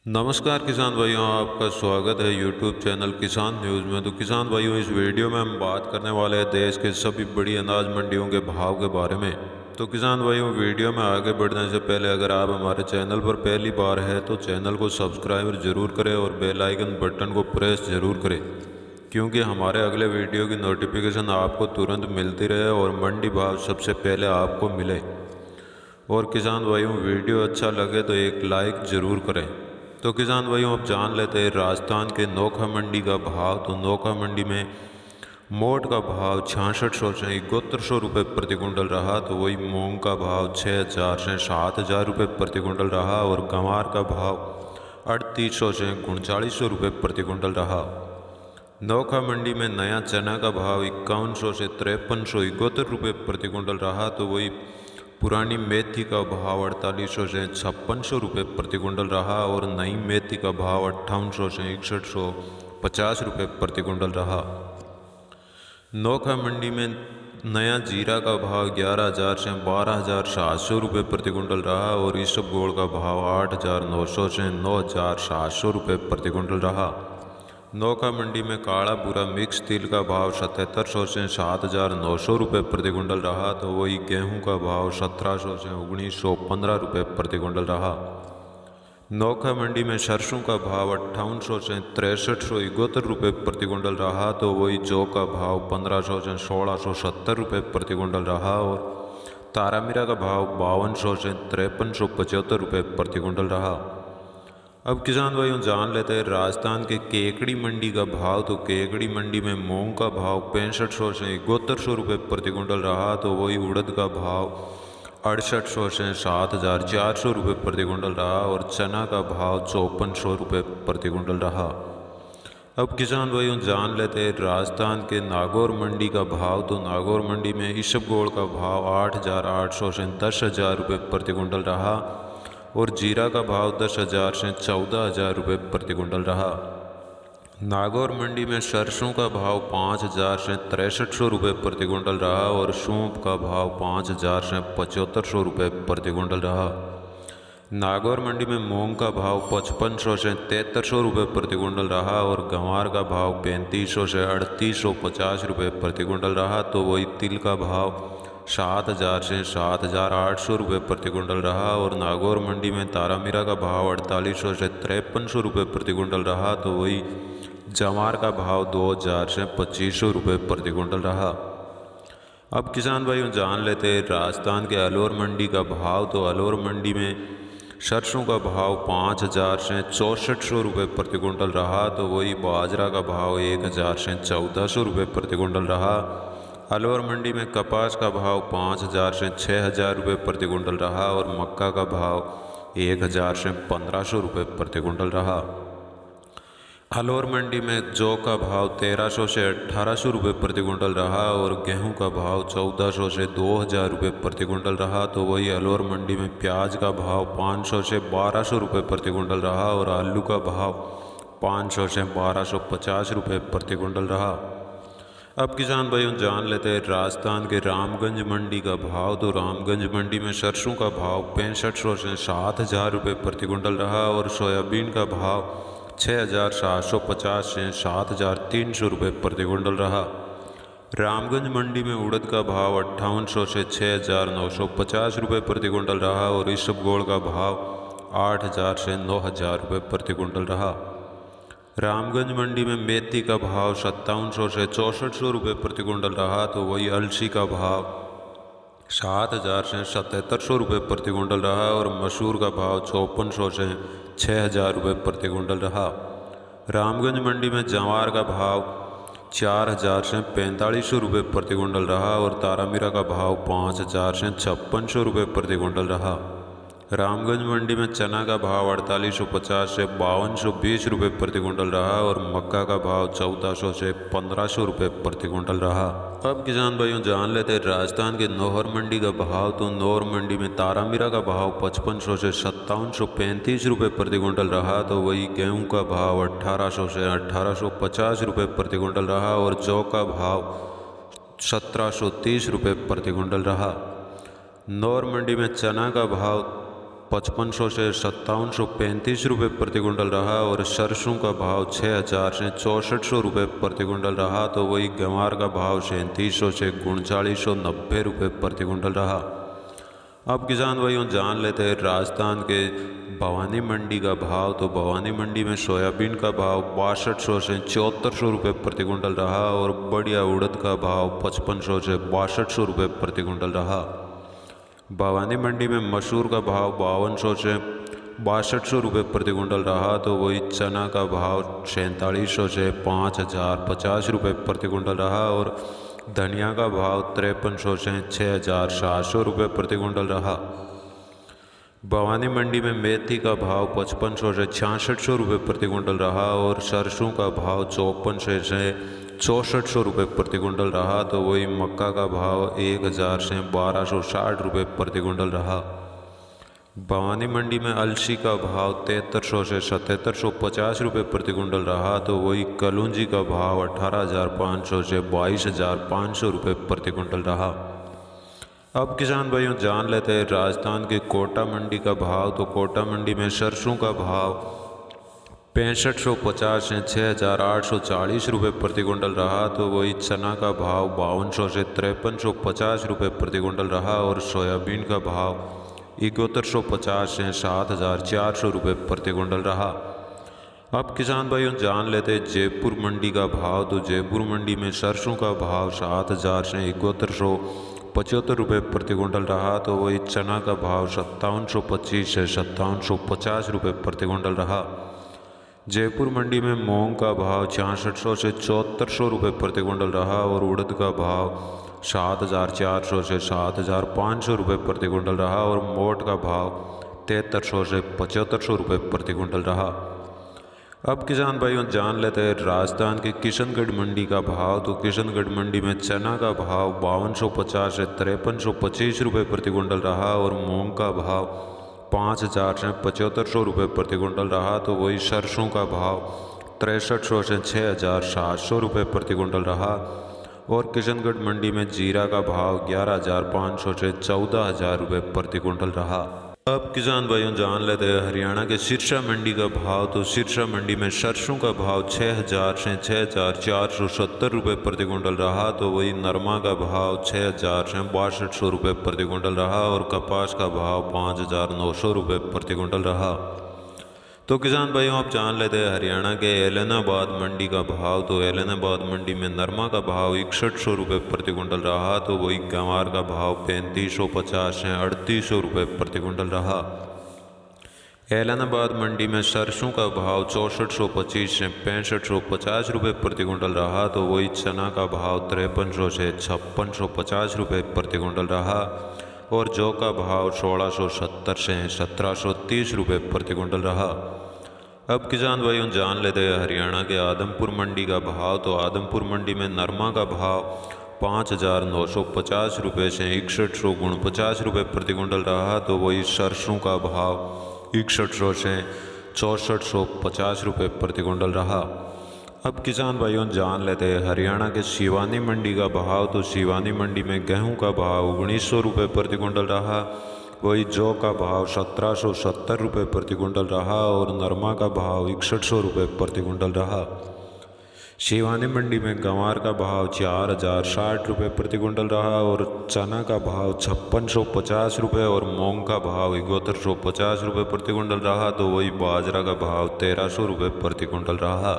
नमस्कार किसान भाइयों, आपका स्वागत है यूट्यूब चैनल किसान न्यूज़ में। तो किसान भाइयों, इस वीडियो में हम बात करने वाले हैं देश के सभी बड़ी अनाज मंडियों के भाव के बारे में। तो किसान भाइयों, वीडियो में आगे बढ़ने से पहले अगर आप हमारे चैनल पर पहली बार है तो चैनल को सब्सक्राइब जरूर करें और बेल आइकन बटन को प्रेस जरूर करें, क्योंकि हमारे अगले वीडियो की नोटिफिकेशन आपको तुरंत मिलती रहे और मंडी भाव सबसे पहले आपको मिले। और किसान भाइयों, वीडियो अच्छा लगे तो एक लाइक ज़रूर करें। तो किसान भाइयों, अब जान लेते हैं राजस्थान के नोखा मंडी का भाव। तो नोखा मंडी में मोट का भाव 6600 से 7100 रुपये प्रति कुंटल रहा। तो वही मूंग का भाव 6000 से 7000 रुपये प्रति कुंटल रहा। और गंवार का भाव 3800 से 3900 रुपये प्रति कुंटल रहा। नोखा मंडी में नया चना का भाव 5100 से 5371 रुपये प्रति कुंटल रहा। तो वही पुरानी मेथी का भाव 4800 से 5600 रुपये प्रति कुंटल रहा। और नई मेथी का भाव 5800 से 6150 रुपये प्रति कुंटल रहा। नोखा मंडी में नया जीरा का भाव 11000 से 12700 रुपये प्रति कुंटल रहा। और इसबगोल का भाव 8900 से 9700 रुपये प्रति कुंटल रहा। नोखा मंडी में काला भूरा मिक्स तिल का भाव 7700 से 7900 रुपये प्रति कुंटल रहा। तो वही गेहूं का भाव 1700 से 1915 रुपये प्रति कुंटल रहा। नोखा मंडी में सरसों का भाव 5800 से 6371 रुपये प्रति कुंटल रहा। तो वही जौ का भाव 1500 से 1670 रुपये प्रति कुंटल रहा। और तारामीरा का भाव 5200 से 5375 रुपये प्रति कुंटल रहा। अब किसान भाइयों, जान लेते हैं राजस्थान के केकड़ी मंडी का भाव। तो केकड़ी मंडी में मूंग का भाव 6500 से 7100 रुपये प्रति कुंटल रहा। तो वही उड़द का भाव 6800 से 7400 रुपये प्रति कुंटल रहा। और चना का भाव 5400 रुपये प्रति कुंटल रहा। अब किसान भाइयों, जान लेते हैं राजस्थान के नागौर मंडी का भाव। तो नागौर मंडी में इसबगोल का भाव 8800 से 10000 रुपये प्रति कुंटल रहा। और जीरा का भाव 10000 से 14000 रुपये प्रति कुंटल रहा। नागौर मंडी में सरसों का भाव 5000 से 6300 रुपये प्रति कुंटल रहा। और सूंफ का भाव 5000 से 7500 रुपये प्रति कुंटल रहा। नागौर मंडी में मूंग का भाव 5500 से 7300 रुपये प्रति कुंटल रहा। और गंवार का भाव 3500 से 3850 रुपये प्रति कुंटल रहा। तो वही तिल का भाव 7000 से 7800 रुपये प्रति कुंटल रहा। और नागौर मंडी में तारामीरा का भाव 4800 से 5300 रुपये प्रति कुंटल रहा। तो वही जवार का भाव 2000 से 2500 रुपये प्रति कुंटल रहा। अब किसान भाइयों, जान लेते हैं राजस्थान के अलवर मंडी का भाव। तो अलवर मंडी में सरसों का भाव 5000 से 6400 रुपये प्रति कुंटल रहा। तो वही बाजरा का भाव 1000 से 1400 रुपये प्रति कुंटल रहा। अलवर मंडी में कपास का भाव 5000 से 6000 रुपये प्रति कुंटल रहा। और मक्का का भाव 1000 से 1500 रुपये प्रति कुंटल रहा। अलवर मंडी में जौ का भाव 1300 से 1800 रुपये प्रति कुंटल रहा। और गेहूं का भाव 1400 से 2000 रुपये प्रति कुंटल रहा। तो वही अलवर मंडी में प्याज का भाव 500 से 1200 रुपये प्रति कुंटल रहा। और आलू का भाव 500 से 1250 रुपये प्रति कुंटल रहा। अब किसान भाइयों, जान लेते हैं राजस्थान के रामगंज मंडी का भाव। तो रामगंज मंडी में सरसों का भाव 6500 से 7000 रुपये प्रति कुंटल रहा। और सोयाबीन का भाव 6750 से 7300 रुपये प्रति कुंटल रहा। रामगंज मंडी में उड़द का भाव 5800 से 6950 रुपये प्रति कुंटल रहा। और इसबगोल का भाव 8000 से 9000 रुपये प्रति कुंटल रहा। रामगंज मंडी में मेथी का भाव 5700 से 6400 रुपये प्रति कुंटल रहा। तो वही अलसी का भाव 7000 से 7700 रुपये प्रति कुंटल रहा। और मसूर का भाव 5400 से 6000 रुपये प्रति कुंटल रहा। रामगंज मंडी में जवार का भाव 4000 से 4500 रुपये प्रति कुंटल रहा। और तारामीरा का भाव 5000 से 5600 रुपये प्रति कुंटल रहा। रामगंज मंडी में चना का भाव 4850 से 5220 रुपये प्रति कुंटल रहा। और मक्का का भाव 1400 से 1500 रुपये प्रति कुंटल रहा। अब किसान भाइयों, जान लेते हैं राजस्थान के नौहर मंडी का भाव। तो नौहर मंडी में तारामीरा का भाव 5500 से 5735 रुपये प्रति कुंटल रहा। तो वही गेहूं का भाव 1800 से 1850 रुपये प्रति कुंटल रहा। और जौ का भाव 1730 रुपये प्रति कुंटल रहा। नौर मंडी में चना का भाव 5500 से 5735 रुपये प्रति कुंटल रहा और सरसों का भाव 6000 से 6400 रुपये प्रति कुंटल रहा। तो वही गंवार का भाव 3700 से 3990 रुपये प्रति कुंटल रहा। अब किसान भाइयों जान लेते हैं राजस्थान के भवानी मंडी का भाव। तो भवानी मंडी में सोयाबीन का भाव 6200 से 7400 रुपये प्रति कुंटल रहा और बढ़िया उड़द का भाव 5500 से 6200 रुपये प्रति कुंटल रहा। भवानी मंडी में मसूर का भाव 5200 से 6200 रुपये प्रति कुंटल रहा। तो वही चना का भाव 4700 से 5050 रुपये प्रति कुंटल रहा और धनिया का भाव 5300 से 6700 रुपये प्रति कुंटल रहा। भवानी मंडी में मेथी का भाव 5500 से 6600 रुपये प्रति कुंटल रहा और सरसों का भाव 5400 से 6400 रुपये प्रति कुंटल रहा। तो वही मक्का का भाव 1000 से 1260 रुपये प्रति कुंटल रहा। भवानी मंडी में अलसी का भाव 7300 से 7750 रुपये प्रति कुंटल रहा। तो वही कलौंजी का भाव 18500 से 22500 रुपये प्रति कुंटल रहा। अब किसान भाइयों जान लेते हैं राजस्थान के कोटा मंडी का भाव। तो कोटा मंडी में सरसों का भाव 6550 से 6840 रुपये प्रति कुंटल रहा। तो वही चना का भाव 5200 से 5350 रुपये प्रति कुंटल रहा और सोयाबीन का भाव 7150 से 7400 रुपये प्रति कुंटल रहा। अब किसान भाइयों जान लेते हैं जयपुर मंडी का भाव। तो जयपुर मंडी में सरसों का भाव 7000 से 7175 रुपये प्रति कुंटल रहा। तो वही चना का भाव 5725 से 5750 रुपये प्रति कुंटल रहा। जयपुर मंडी में मूंग का भाव 6600 से 7400 रुपये प्रति कुंटल रहा और उड़द का भाव 7400 से 7500 रुपये प्रति कुंटल रहा और मोट का भाव 7300 से 7500 रुपये प्रति कुंटल रहा। अब किसान भाइयों जान लेते हैं राजस्थान के किशनगढ़ मंडी का भाव। तो किशनगढ़ मंडी में चना का भाव 5250 से 5325 रुपये प्रति कुंटल रहा और मूंग का भाव 5000 से 7500 रुपये प्रति कुंटल रहा। तो वही सरसों का भाव 6300 से 6700 रुपये प्रति कुंटल रहा और किशनगढ़ मंडी में जीरा का भाव 11500 से 14000 रुपये प्रति कुंटल रहा। अब किसान भाइयों जान लेते हैं हरियाणा के सिरसा मंडी का भाव। तो सिरसा मंडी में सरसों का भाव 6000 से 6470 रुपये प्रति कुंटल रहा। तो वही नरमा का भाव 6000 से 6200 रुपये प्रति कुंटल रहा और कपास का भाव 5900 रुपये प्रति कुंटल रहा। तो किसान भाइयों आप जान लेते हैं हरियाणा के ऐलनाबाद मंडी का भाव। तो ऐलनाबाद मंडी में नरमा का भाव 6100 रुपये प्रति कुंटल रहा। तो वही गंवार का भाव 3550 से 3800 रुपये प्रति कुंटल रहा। ऐलनाबाद मंडी में सरसों का भाव 6425 से 6550 रुपये प्रति कुंटल रहा। तो वही चना का भाव 5300 से 5650 रुपये प्रति कुंटल रहा और जौ का भाव 1670 से 1730 रुपये प्रति कुंटल रहा। अब किसान भाइयों जान लेते हैं हरियाणा के आदमपुर मंडी का भाव। तो आदमपुर मंडी में नरमा का भाव 5950 रुपये से 6149 रुपये प्रति कुंटल रहा। तो वही सरसों का भाव 6100 से 6450 रुपये प्रति कुंटल रहा। अब किसान भाइयों जान लेते हैं हरियाणा के सिवानी मंडी का भाव। तो सिवानी मंडी में गेहूं का भाव 1900 रुपये प्रति कुंटल रहा। वही जौ का भाव 1770 रुपये प्रति कुंटल रहा और नरमा का भाव 6100 रुपये प्रति कुंटल रहा। सिवानी मंडी में गंवार का भाव 4060 रुपये प्रति कुंटल रहा और चना का भाव 5650 रुपये और मूंग का भाव 7150 रुपये प्रति कुंटल रहा। तो वही बाजरा का भाव 1300 रुपये प्रति कुंटल रहा।